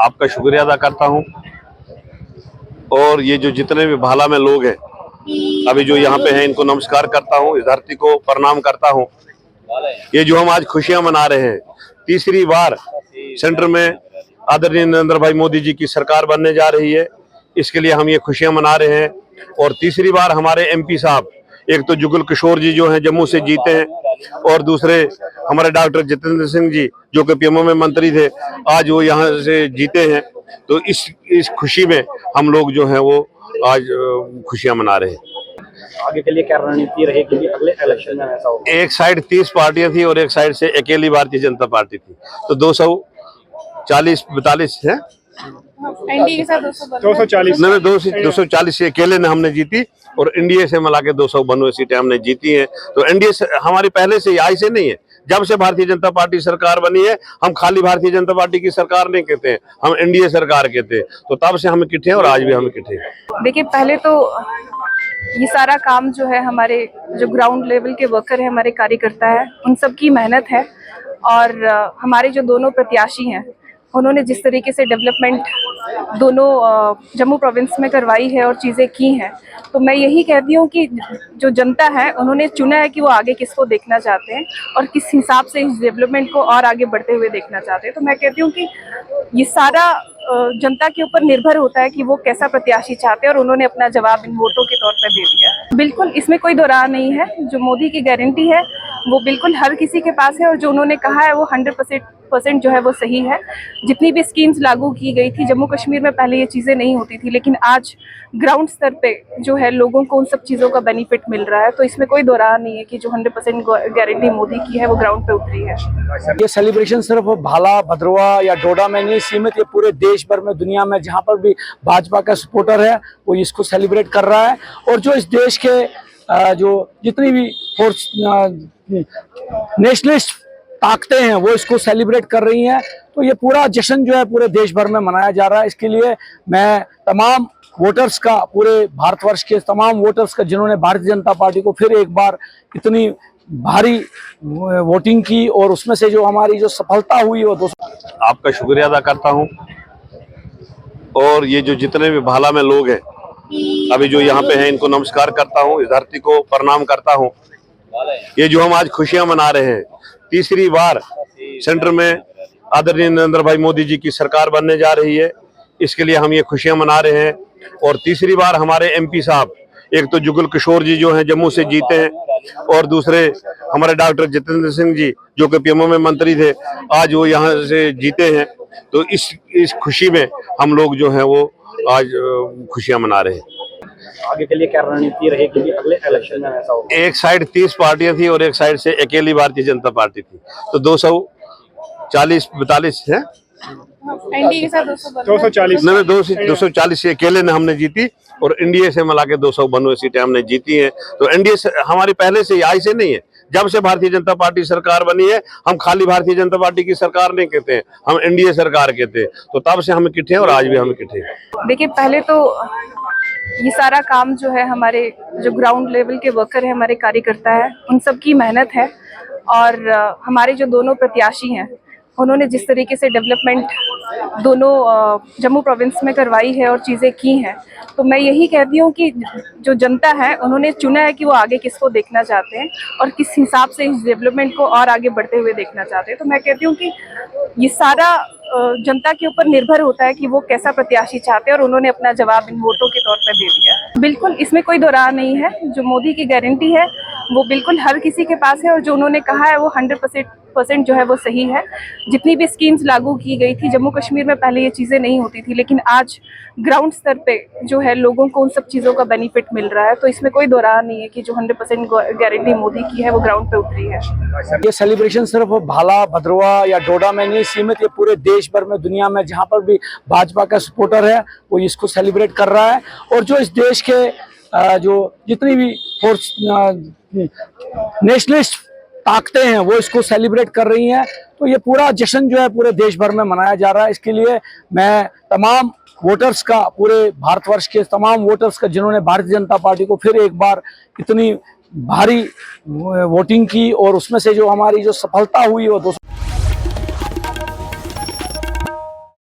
आपका शुक्रिया अदा करता हूं। और ये जो जितने भी भाला में लोग हैं अभी जो यहाँ पे हैं, इनको नमस्कार करता हूँ, इस धरती को प्रणाम करता हूँ। ये जो हम आज खुशियां मना रहे हैं, तीसरी बार सेंटर में आदरणीय नरेंद्र भाई मोदी जी की सरकार बनने जा रही है, इसके लिए हम ये खुशियां मना रहे हैं। और तीसरी बार हमारे एमपी साहब, एक तो जुगल किशोर जी जो हैं जम्मू से जीते हैं, और दूसरे हमारे डॉक्टर जितेंद्र सिंह जी जो कि पीएमओ में मंत्री थे, आज वो यहाँ से जीते हैं। तो इस खुशी में हम लोग जो हैं वो आज खुशियां मना रहे हैं। आगे के लिए क्या रणनीति रहेगी अगले इलेक्शन में? ऐसा होगा, एक साइड 30 पार्टियां थी और एक साइड से अकेली भारतीय जनता पार्टी थी, तो 240-42 है, एनडीए के साथ 240 नहीं 240 से अकेले ने हमने जीती, और एनडीए से मिला के 292 सीटें हमने जीती हैं। तो एनडीए हमारी पहले से ही आई से नहीं है, जब से भारतीय जनता पार्टी सरकार बनी है, हम खाली भारतीय जनता पार्टी की सरकार नहीं कहते हैं, हम एनडीए सरकार कहते हैं। तो तब से हम इकट्ठे हैं और आज भी हम इकट्ठे हैं। देखिए, पहले तो ये सारा काम जो है हमारे जो ग्राउंड लेवल के वर्कर है, हमारे कार्यकर्ता है, उन सब की मेहनत है। और हमारे जो दोनों प्रत्याशी हैं, उन्होंने जिस तरीके से डेवलपमेंट दोनों जम्मू प्रोविंस में करवाई है और चीज़ें की हैं, तो मैं यही कहती हूँ कि जो जनता है उन्होंने चुना है कि वो आगे किसको देखना चाहते हैं और किस हिसाब से इस डेवलपमेंट को और आगे बढ़ते हुए देखना चाहते हैं। तो मैं कहती हूँ कि ये सारा जनता के ऊपर निर्भर होता है कि वो कैसा प्रत्याशी चाहते हैं, और उन्होंने अपना जवाब इन वोटों के तौर पर दे दिया है। बिल्कुल, इसमें कोई दो राह नहीं है। जो मोदी की गारंटी है वो बिल्कुल हर किसी के पास है, और जो उन्होंने कहा है वो 100% जो है वो सही है। जितनी भी स्कीम्स लागू की गई थी जम्मू कश्मीर में, पहले ये चीज़ें नहीं होती थी, लेकिन आज ग्राउंड स्तर पे जो है लोगों को उन सब चीज़ों का बेनिफिट मिल रहा है। तो इसमें कोई दो राह नहीं है कि जो 100% गारंटी मोदी की है वो ग्राउंड पे उतरी है। ये सेलिब्रेशन सिर्फ भाला, भद्रवा या डोडा में नहीं सीमित, ये पूरे देश भर में, दुनिया में जहाँ पर भी भाजपा का सपोर्टर है वो इसको सेलिब्रेट कर रहा है। और जो इस देश के जो जितनी भी फोर्स नेशनलिस्ट ताकतें हैं वो इसको सेलिब्रेट कर रही हैं। तो ये पूरा जश्न जो है पूरे देश भर में मनाया जा रहा है। इसके लिए मैं तमाम वोटर्स का, पूरे भारतवर्ष के तमाम वोटर्स का, जिन्होंने भारतीय जनता पार्टी को फिर एक बार इतनी भारी वोटिंग की और उसमें से जो हमारी जो सफलता हुई वो आपका शुक्रिया अदा करता हूं। और ये जो जितने भी भाला में लोग हैं अभी जो यहाँ पे हैं, इनको नमस्कार करता हूं, इस धरती को प्रणाम करता हूं। ये जो हम आज खुशियां मना रहे हैं, तीसरी बार सेंटर में आदरणीय नरेंद्र भाई मोदी जी की सरकार बनने जा रही है, इसके लिए हम ये खुशियां मना रहे हैं। और तीसरी बार हमारे एमपी साहब, एक तो जुगल किशोर जी जो हैं जम्मू से जीते हैं, और दूसरे हमारे डॉक्टर जितेंद्र सिंह जी जो कि पीएमओ में मंत्री थे, आज वो यहाँ से जीते हैं। तो इस खुशी में हम लोग जो हैं वो आज खुशियां मना रहे हैं। आगे के लिए क्या रणनीति रहेगी अगले इलेक्शन में? ऐसा होगा, एक साइड 30 पार्टियां थी और एक साइड से अकेली भारतीय जनता पार्टी थी, तो 240-42 है, एनडीए के साथ 240 नहीं 240 से अकेले ने हमने जीती, और एनडीए से मिला के 292 सीटें हमने जीती हैं। तो एनडीए हमारी पहले से ही आई से नहीं है, जब से भारतीय जनता पार्टी सरकार बनी है, हम खाली भारतीय जनता पार्टी की सरकार नहीं कहते हैं, हम एनडीए सरकार कहते हैं। तो तब से हम इकट्ठे हैं और आज भी हम इकट्ठे हैं। देखिए, पहले तो ये सारा काम जो है हमारे जो ग्राउंड लेवल के वर्कर है, हमारे कार्यकर्ता है, उन सब की मेहनत है। और हमारे जो दोनों प्रत्याशी हैं, उन्होंने जिस तरीके से डेवलपमेंट दोनों जम्मू प्रोविंस में करवाई है और चीज़ें की हैं, तो मैं यही कहती हूँ कि जो जनता है उन्होंने चुना है कि वो आगे किसको देखना चाहते हैं और किस हिसाब से इस डेवलपमेंट को और आगे बढ़ते हुए देखना चाहते हैं। तो मैं कहती हूँ कि ये सारा जनता के ऊपर निर्भर होता है कि वो कैसा प्रत्याशी चाहते हैं, और उन्होंने अपना जवाब इन वोटों के तौर पर दे दिया है। बिल्कुल, इसमें कोई दो राह नहीं है। जो मोदी की गारंटी है वो बिल्कुल हर किसी के पास है, और जो उन्होंने कहा है वो 100% जो है वो सही है। जितनी भी स्कीम्स लागू की गई थी जम्मू कश्मीर में, पहले ये चीज़ें नहीं होती थी, लेकिन आज ग्राउंड स्तर पे जो है लोगों को उन सब चीज़ों का बेनिफिट मिल रहा है। तो इसमें कोई दो राह नहीं है कि जो 100% गारंटी मोदी की है वो ग्राउंड पे उतरी है। ये सेलिब्रेशन सिर्फ भाला, भद्रवा या डोडा में नहीं सीमित, ये पूरे देश भर में, दुनिया में जहाँ पर भी भाजपा का सपोर्टर है वो इसको सेलिब्रेट कर रहा है। और जो इस देश के जो जितनी भी फोर्स नेशनलिस्ट ताकतें हैं वो इसको सेलिब्रेट कर रही हैं। तो ये पूरा जश्न जो है पूरे देश भर में मनाया जा रहा है। इसके लिए मैं तमाम वोटर्स का, पूरे भारतवर्ष के तमाम वोटर्स का, जिन्होंने भारतीय जनता पार्टी को फिर एक बार इतनी भारी वोटिंग की और उसमें से जो हमारी जो सफलता हुई वो